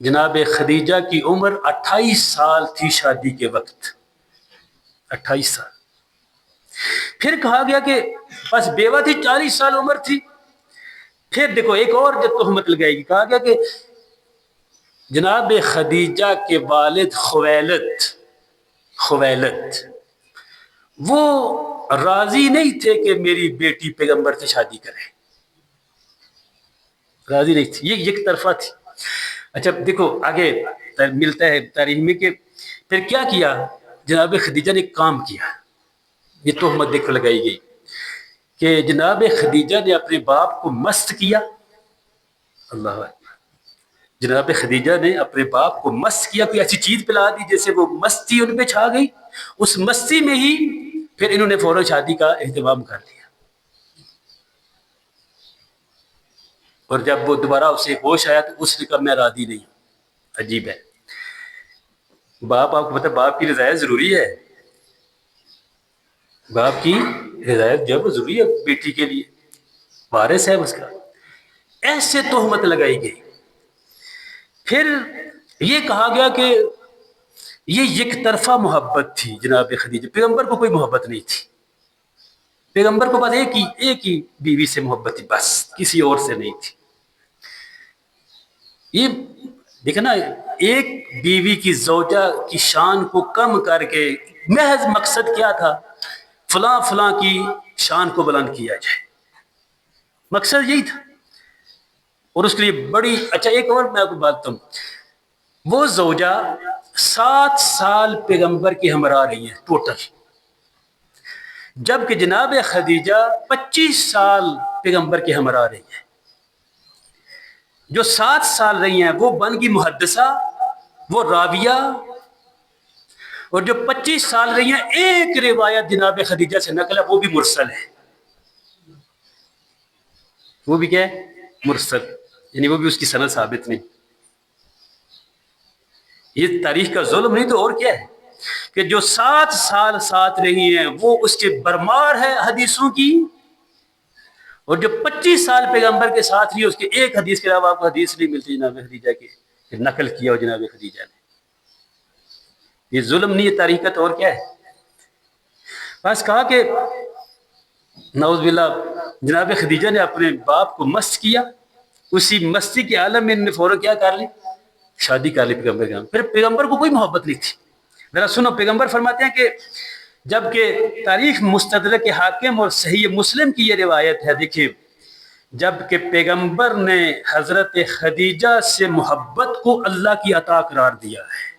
جناب خدیجہ کی عمر 28 سال تھی شادی کے وقت، 28 سال۔ پھر کہا گیا کہ بس بیوہ تھی، 40 سال عمر تھی۔ پھر دیکھو ایک اور جب تہمت لگائے گی، کہا گیا کہ جناب خدیجہ کے والد خویلد وہ راضی نہیں تھے کہ میری بیٹی پیغمبر سے شادی کرے، راضی نہیں تھی، یہ ایک طرفہ تھی۔ اچھا دیکھو آگے ملتا ہے تاریخ میں کہ پھر کیا کیا جناب خدیجہ نے، کام کیا، یہ تہمت دیکھو لگائی گئی کہ جناب خدیجہ نے اپنے باپ کو مست کیا۔ اللہ اکبر، جناب خدیجہ نے اپنے باپ کو مست کیا، کوئی ایسی چیز پلا دی جیسے وہ مستی ان پہ چھا گئی، اس مستی میں ہی پھر انہوں نے فوراً شادی کا اہتمام کر لیا۔ اور جب وہ دوبارہ اسے ہوش آیا تو اس نے کہا میں راضی نہیں ہوں۔ عجیب ہے، باپ، آپ کو پتہ باپ کی رضایت ضروری ہے، باپ کی رضایت جب ضروری ہے بیٹی کے لیے، وارث ہے اس کا۔ ایسے تہمت لگائی گئی۔ پھر یہ کہا گیا کہ یہ یک طرفہ محبت تھی جناب خدیجہ، پیغمبر کو کوئی محبت نہیں تھی، پیغمبر کو بس ایک ہی بیوی سے محبت تھی، بس کسی اور سے نہیں تھی۔ یہ دیکھنا، ایک بیوی کی زوجہ کی شان کو کم کر کے محض مقصد کیا تھا؟ فلاں کی شان کو بلند کیا جائے، مقصد یہی تھا۔ اور اس کے لیے بڑی اچھا ایک اور میں آپ کو بات بتاؤں، وہ زوجہ 7 سال پیغمبر کی ہمراہ رہی ہیں ٹوٹل، جبکہ جناب خدیجہ 25 سال پیغمبر کے ہمراہ رہی ہیں۔ جو 7 سال رہی ہیں وہ بن کی محدثہ، وہ راویہ، اور جو 25 سال رہی ہیں ایک روایت جناب خدیجہ سے نقل ہے، وہ بھی مرسل ہے، وہ بھی کیا ہے؟ مرسل، یعنی وہ بھی اس کی سند ثابت نہیں۔ یہ تاریخ کا ظلم نہیں تو اور کیا ہے کہ جو 7 سال ساتھ رہی ہیں وہ اس کے برمار ہے حدیثوں کی، اور جو 25 سال پیغمبر کے ساتھ رہی ہے اس کے ایک حدیث کے علاوہ آپ کو حدیث نہیں ملتی جناب خدیجہ کی کہ نقل کیا ہو جناب خدیجہ نے۔ یہ ظلم نہیں، یہ تاریخ کا تو اور کیا ہے۔ بس کہا کہ نعوذ باللہ جناب خدیجہ نے اپنے باپ کو مست کیا، اسی مستی کے عالم میں انہوں نے فوراً کیا کر لی؟ شادی کر لی پیغمبر کے نام۔ پھر پیغمبر کو کوئی محبت نہیں تھی۔ ذرا سنو، پیغمبر فرماتے ہیں کہ جبکہ تاریخ مستدرک حاکم اور صحیح مسلم کی یہ روایت ہے، دیکھیے، جبکہ پیغمبر نے حضرت خدیجہ سے محبت کو اللہ کی عطا قرار دیا ہے۔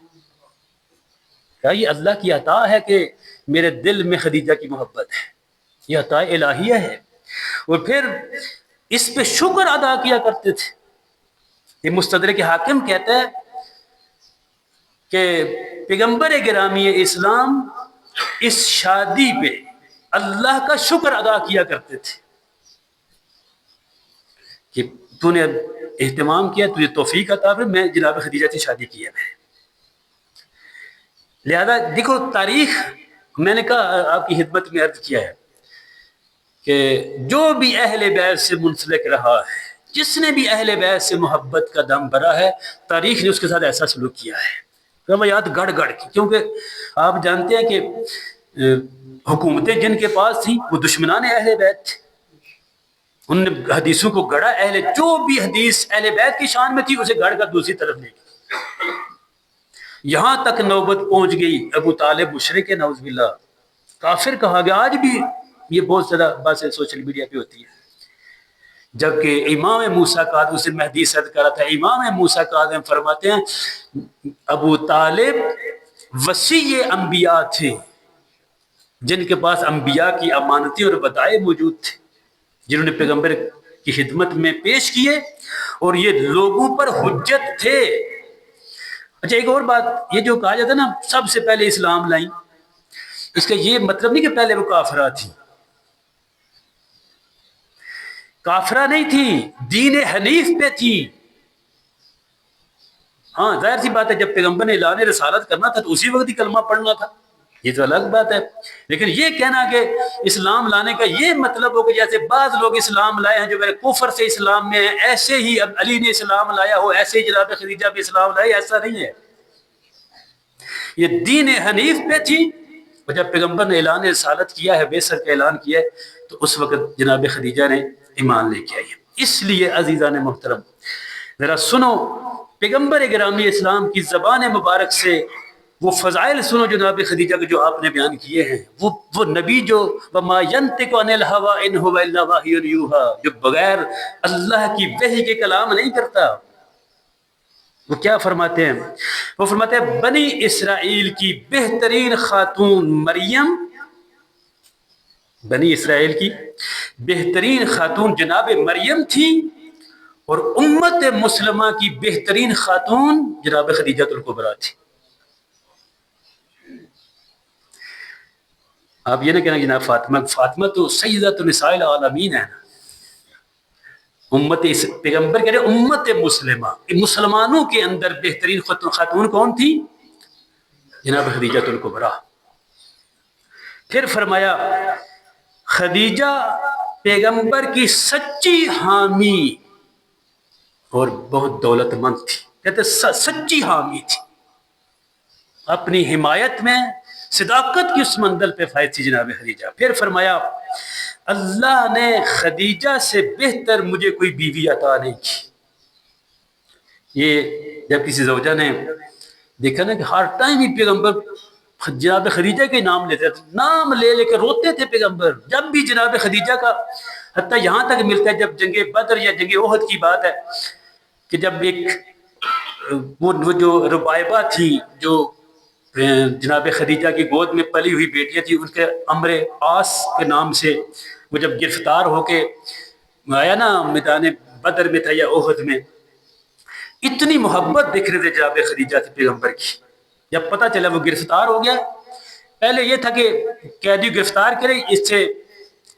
کیا یہ اللہ کی عطا ہے کہ میرے دل میں خدیجہ کی محبت ہے؟ یہ عطا الہیہ ہے۔ اور پھر اس پہ شکر ادا کیا کرتے تھے۔ یہ مستدرک حاکم کہتا ہے کہ پیغمبر گرامی اسلام اس شادی پہ اللہ کا شکر ادا کیا کرتے تھے کہ تو نے اہتمام کیا، تجھے توفیق عطا پھر میں جناب خدیجہ سے شادی کی ہے۔ لہذا دیکھو تاریخ، میں نے کہا آپ کی خدمت میں عرض کیا ہے کہ جو بھی اہل بیت سے منسلک رہا ہے، جس نے بھی اہل بیت سے محبت کا دم بھرا ہے، تاریخ نے اس کے ساتھ ایسا سلوک کیا ہے، روایات گڑ گڑ کی۔ کیونکہ آپ جانتے ہیں کہ حکومتیں جن کے پاس تھیں وہ دشمنان اہل بیت تھے، ان نے حدیثوں کو گڑا، جو بھی حدیث اہل بیت کی شان میں تھی اسے گڑ کر دوسری طرف لے گئی۔ یہاں تک نوبت پہنچ گئی ابو طالب مشرک ہے، نعوذ باللہ کافر کہا گیا۔ آج بھی یہ بہت زیادہ باتیں سوشل میڈیا پہ ہوتی ہے، جبکہ امام موسیٰ کاظم، اسے میں حدیث عرض کر رہا تھا، امام موسیٰ کاظم فرماتے ہیں ابو طالب وصی انبیاء تھے، جن کے پاس انبیاء کی امانتیں اور ودائع موجود تھے، جنہوں نے پیغمبر کی خدمت میں پیش کیے، اور یہ لوگوں پر حجت تھے۔ اچھا ایک اور بات، یہ جو کہا جاتا ہے نا سب سے پہلے اسلام لائیں، اس کا یہ مطلب نہیں کہ پہلے وہ کافرہ تھی، کافرہ نہیں تھی، دین حنیف پہ تھی۔ ہاں ظاہر سی بات ہے جب پیغمبر نے اعلان رسالت کرنا تھا تو اسی وقت ہی کلمہ پڑھنا تھا، یہ تو الگ بات ہے۔ لیکن یہ کہنا کہ اسلام لانے کا یہ مطلب ہو کہ جیسے بعض لوگ اسلام لائے ہیں جو میرے کفر سے اسلام میں ہیں، ایسے ہی اب علی نے اسلام لایا ہو، ایسے ہی جناب خدیجہ بھی اسلام لائے، ایسا نہیں ہے۔ یہ دین حنیف پہ تھی، اور جب پیغمبر نے اعلان رسالت کیا ہے، بعثت کا اعلان کیا ہے، تو اس وقت جناب خدیجہ نے ایمان لے کے آئی۔ اس لیے عزیزان محترم ذرا سنو، پیغمبر گرامی اسلام کی زبان مبارک سے وہ فضائل سنو جناب خدیجہ کے جو آپ نے بیان کیے ہیں۔ وہ نبی جو وما ینطق عن الہوی ان هو الا وحی یوحی، جو بغیر اللہ کی وحی کے کلام نہیں کرتا، وہ کیا فرماتے ہیں؟ وہ فرماتے ہیں بنی اسرائیل کی بہترین خاتون مریم، بنی اسرائیل کی بہترین خاتون جناب مریم تھی، اور امت مسلمہ کی بہترین خاتون جناب خدیجہ الکبریٰ تھی۔ آپ یہ نہ کہنا جناب فاطمہ تو سیدۃ نساء العالمین ہے، امت پیغمبر کہہ رہے امت مسلمہ، مسلمانوں کے اندر بہترین خاتون کون تھی؟ جناب خدیجہ الکبریٰ۔ پھر فرمایا خدیجہ پیغمبر کی سچی حامی اور بہت دولت مند تھی، کہتے سچی حامی تھی، اپنی حمایت میں صداقت کی اس منزل پہ فائز تھی جناب خدیجہ۔ پھر فرمایا اللہ نے خدیجہ سے بہتر مجھے کوئی بیوی عطا نہیں کی۔ یہ جب کسی زوجہ نے دیکھا نا کہ ہر ٹائم ہی پیغمبر جناب خدیجہ کے نام لیتے تھے، نام لے لے کے روتے تھے پیغمبر جب بھی جناب خدیجہ کا، حتیٰ یہاں تک ملتا ہے جب جنگ بدر یا جنگ احد کی بات ہے کہ جب ایک وہ جو ربائبہ تھی، جو جناب خدیجہ کی گود میں پلی ہوئی بیٹیاں تھی، ان کے امر آس کے نام سے وہ جب گرفتار ہو کے آیا نا میدان بدر میں تھا یا احد میں، اتنی محبت دیکھ رہے تھے جناب خدیجہ سے پیغمبر کی. جب پتہ چلا وہ گرفتار ہو گیا، پہلے یہ تھا کہ قیدی گرفتار کرے، اس سے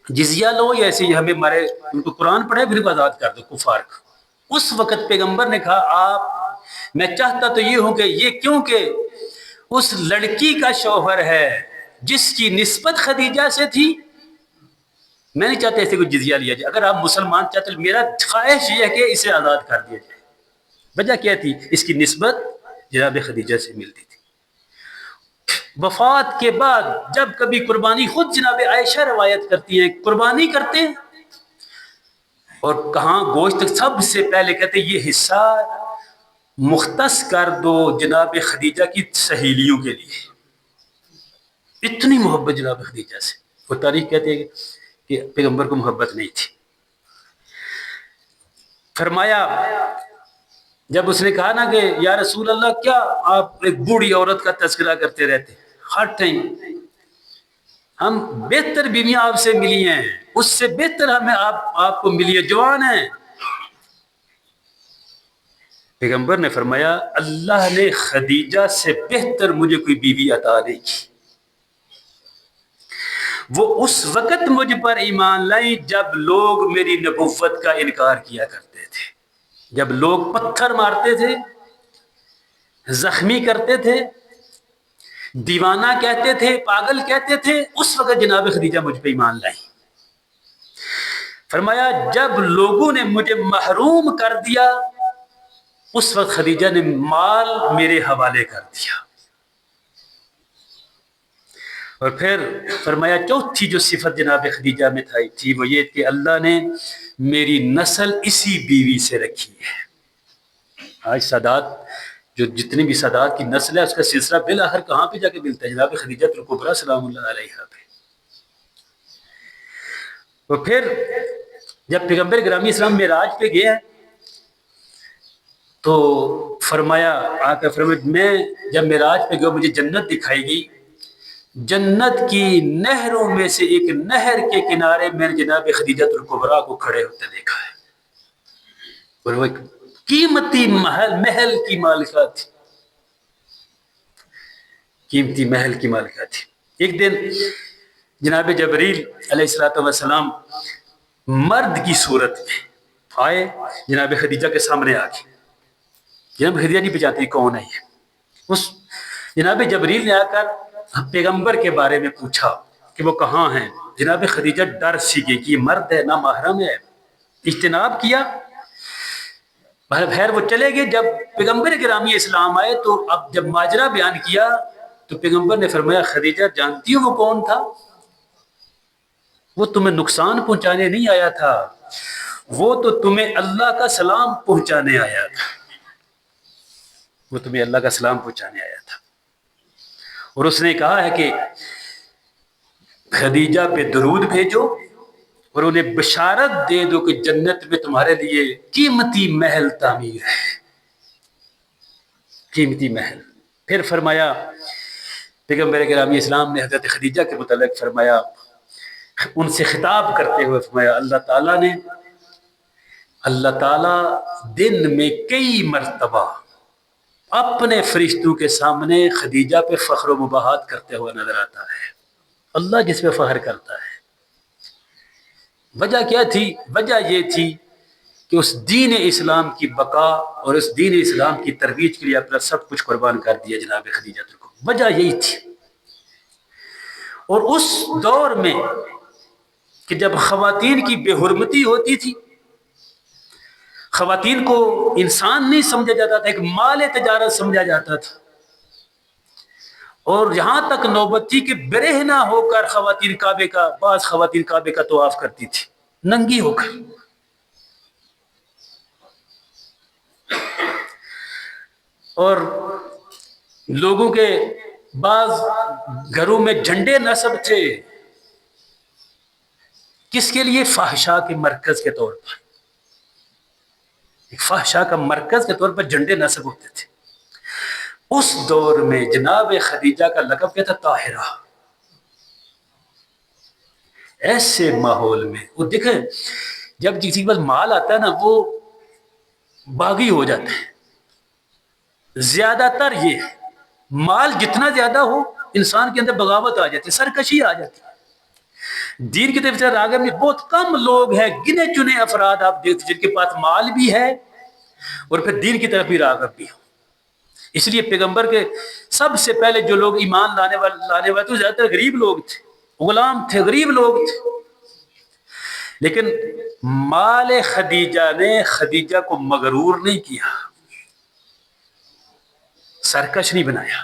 جزیہ لو یا ایسے ہی ہمیں مارے، ان کو قرآن پڑھے پھر آزاد کر دو کفار کو. اس وقت پیغمبر نے کہا میں چاہتا تو یہ ہوں کہ یہ کیونکہ اس لڑکی کا شوہر ہے جس کی نسبت خدیجہ سے تھی، میں نہیں چاہتا ایسے کوئی جزیہ لیا جائے. اگر آپ مسلمان چاہتے تو میرا خواہش یہ ہے کہ اسے آزاد کر دیا جائے. وجہ کیا تھی؟ اس کی نسبت جناب خدیجہ سے ملتی تھی. وفات کے بعد جب کبھی قربانی، خود جناب عائشہ روایت کرتی ہیں، قربانی کرتے ہیں اور کہاں گوشت سب سے پہلے کہتے ہیں یہ حصہ مختص کر دو جناب خدیجہ کی سہیلیوں کے لیے. اتنی محبت جناب خدیجہ سے. وہ تاریخ کہتے ہیں کہ پیغمبر کو محبت نہیں تھی. فرمایا جب اس نے کہا نا کہ یا رسول اللہ کیا آپ ایک بوڑھی عورت کا تذکرہ کرتے رہتے ہر ٹائم، ہم بہتر بیویاں آپ سے ملی ہیں، اس سے بہتر ہمیں آپ کو ملی ہے، جوان ہیں. پیغمبر نے فرمایا اللہ نے خدیجہ سے بہتر مجھے کوئی بیوی عطا نہیں کی. وہ اس وقت مجھ پر ایمان لائی جب لوگ میری نبوت کا انکار کیا کرتے تھے، جب لوگ پتھر مارتے تھے، زخمی کرتے تھے، دیوانہ کہتے تھے، پاگل کہتے تھے، اس وقت جناب خدیجہ مجھ پہ ایمان لائی. فرمایا جب لوگوں نے مجھے محروم کر دیا اس وقت خدیجہ نے مال میرے حوالے کر دیا. اور پھر فرمایا چوتھی جو صفت جناب خدیجہ میں تھی وہ یہ کہ اللہ نے میری نسل اسی بیوی سے رکھی ہے. آج سادات جو جتنی بھی سادات کی نسل ہے اس کا سلسلہ بالآخر کہاں پہ جا کے ملتا ہے؟ جناب خدیجہ الکبریٰ سلام اللہ علیہا پہ. اور پھر جب پیغمبر گرامی اسلام معراج پہ گیا تو فرمایا آقا فرمایا میں جب معراج پہ گیا مجھے جنت دکھائی گئی، جنت کی نہروں میں سے ایک نہر کے کنارے میں نے جناب خدیجہ الکبریٰ کو کھڑے ہوتے دیکھا ہے. اور وہ ایک قیمتی محل کی مالکہ تھی، قیمتی محل کی مالکہ تھی. ایک دن جناب جبریل علیہ السلام مرد کی صورت میں آئے جناب خدیجہ کے سامنے آ کے. جناب خدیجہ نہیں پہچانتی کون ہے یہ. اس جناب جبریل نے آ کر پیغمبر کے بارے میں پوچھا کہ وہ کہاں ہیں. جناب خدیجہ ڈر سی گئی کہ یہ مرد ہے، نہ محرم ہے، اجتناب کیا. خیر وہ چلے گئے. جب پیغمبر گرامی اسلام آئے تو اب جب ماجرا بیان کیا تو پیغمبر نے فرمایا خدیجہ جانتی ہو وہ کون تھا؟ وہ تمہیں نقصان پہنچانے نہیں آیا تھا، وہ تو تمہیں اللہ کا سلام پہنچانے آیا تھا. وہ تمہیں اللہ کا سلام پہنچانے آیا تھا. اور اس نے کہا ہے کہ خدیجہ پہ درود بھیجو اور انہیں بشارت دے دو کہ جنت میں تمہارے لیے قیمتی محل تعمیر ہے، قیمتی محل. پھر فرمایا پیغمبر گرامی اسلام نے حضرت خدیجہ کے متعلق فرمایا، ان سے خطاب کرتے ہوئے فرمایا اللہ تعالیٰ دن میں کئی مرتبہ اپنے فرشتوں کے سامنے خدیجہ پہ فخر و مباحات کرتے ہوئے نظر آتا ہے. اللہ جس پہ فخر کرتا ہے. وجہ کیا تھی؟ وجہ یہ تھی کہ اس دین اسلام کی بقا اور اس دین اسلام کی ترویج کے لیے اپنا سب کچھ قربان کر دیا جناب خدیجہ کو. وجہ یہی تھی. اور اس دور میں کہ جب خواتین کی بے حرمتی ہوتی تھی، خواتین کو انسان نہیں سمجھا جاتا تھا، ایک مال تجارت سمجھا جاتا تھا. اور یہاں تک نوبت تھی کہ برہنہ ہو کر بعض خواتین کعبے کا طواف کرتی تھی ننگی ہو کر. اور لوگوں کے بعض گھروں میں جھنڈے نصب تھے، کس کے لیے؟ فحشا کے مرکز کے طور پر، ایک فحشا کا مرکز کے طور پر جھنڈے نصب ہوتے تھے۔ اس دور میں جناب خدیجہ کا لقب کیا تھا؟ طاہرہ۔ ایسے ماحول میں وہ دیکھیں، جب کسی کے پاس مال آتا ہے نا وہ باغی ہو جاتا ہے، زیادہ تر یہ مال جتنا زیادہ ہو انسان کے اندر بغاوت آ جاتی ہے، سرکشی آ جاتی ہے۔ دین کی طرف سے راغب میں بہت کم لوگ ہیں، گنے چنے افراد آپ دیکھتے جن کے پاس مال بھی ہے اور پھر دین کی طرف بھی راغب بھی ہو۔ اس لیے پیغمبر کے سب سے پہلے جو لوگ ایمان لانے والے تو زیادہ تر غریب لوگ تھے، غلام تھے، غریب لوگ تھے۔ لیکن مال خدیجہ نے خدیجہ کو مغرور نہیں کیا، سرکش نہیں بنایا،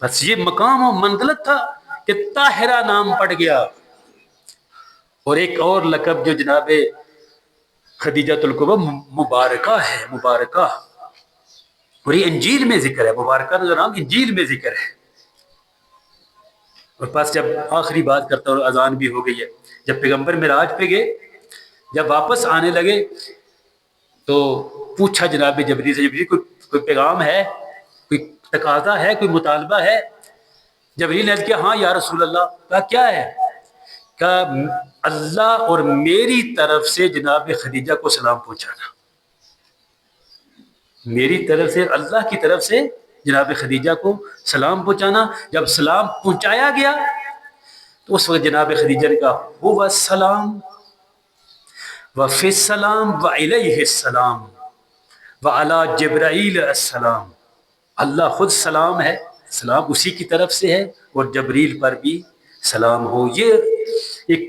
بس یہ مقام و منزلت تھا کہ طاہرہ نام پڑ گیا۔ اور ایک اور لقب جو جناب خدیجہ الکبریٰ مبارکہ ہے، مبارکہ، اور یہ انجیل میں ذکر ہے، مبارکہ کا نام انجیل میں ذکر ہے۔ اور پاس جب آخری بات کرتا ہوں، اذان بھی ہو گئی ہے، جب پیغمبر معراج پہ گئے، جب واپس آنے لگے تو پوچھا جناب جبریل سے، جبریل کوئی پیغام ہے، کوئی تقاضا ہے، کوئی مطالبہ ہے؟ جبریل نے کیا ہاں یا رسول اللہ۔ کہا کیا ہے؟ کہا اللہ اور میری طرف سے جناب خدیجہ کو سلام پہنچانا، میری طرف سے اللہ کی طرف سے جناب خدیجہ کو سلام پہنچانا۔ جب سلام پہنچایا گیا تو اس وقت جناب خدیجہ نے کہا هو السلام وفی السلام وعلیہ السلام وعلی جبرائیل السلام، اللہ خود سلام ہے، سلام اسی کی طرف سے ہے، اور جبریل پر بھی سلام ہو۔ یہ ایک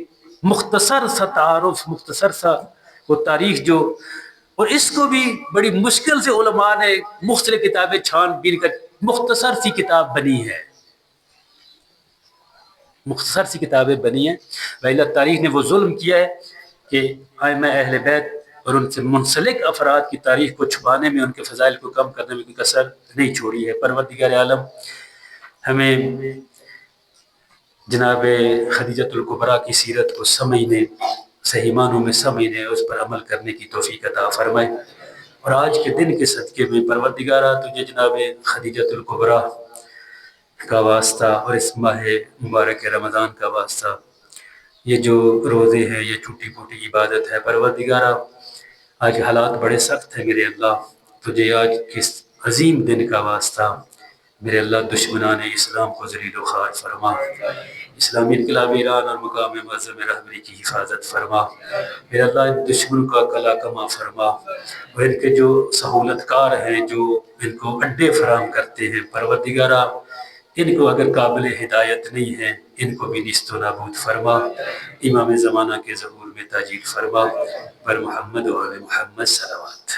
مختصر سا تعارف، مختصر سا وہ تاریخ جو، اور اس کو بھی بڑی مشکل سے علماء نے مختلف کتابیں چھان بین کر مختصر سی کتاب بنی ہے، مختصر سی کتابیں بنی ہیں۔ وَإِلَّا تاریخ نے وہ ظلم کیا ہے کہ ائمہ اہل بیت اور ان سے منسلک افراد کی تاریخ کو چھپانے میں، ان کے فضائل کو کم کرنے میں کوئی کسر نہیں چھوڑی ہے۔ پروردگار عالم ہمیں جناب خدیجہ الکبریٰ کی سیرت کو سمجھنے، صحیح معنوں میں سمجھنے، اس پر عمل کرنے کی توفیق عطا فرمائے۔ اور آج کے دن کے صدقے میں پروردگارہ تجھے جناب خدیجہ الکبریٰ کا واسطہ اور اس ماہ مبارک رمضان کا واسطہ، یہ جو روزے ہیں، یہ چھوٹی پوٹی عبادت ہے، پروردگارہ آج حالات بڑے سخت ہیں میرے اللہ، تجھے آج کس عظیم دن کا واسطہ میرے اللہ دشمنان اسلام کو ذلیل و خوار فرما، اسلامی انقلاب ایران اور مقام معظم رہبری کی حفاظت فرما، میرے اللہ دشمن کا کلا کما فرما، اور ان کے جو سہولت کار ہیں، جو ان کو اڈے فراہم کرتے ہیں، پروردگارہ ان کو اگر قابل ہدایت نہیں ہیں ان کو بھی نیست و نابود فرما، امام زمانہ کے ظہور میں تاجیل فرما، بر محمد و آل محمد صلوات۔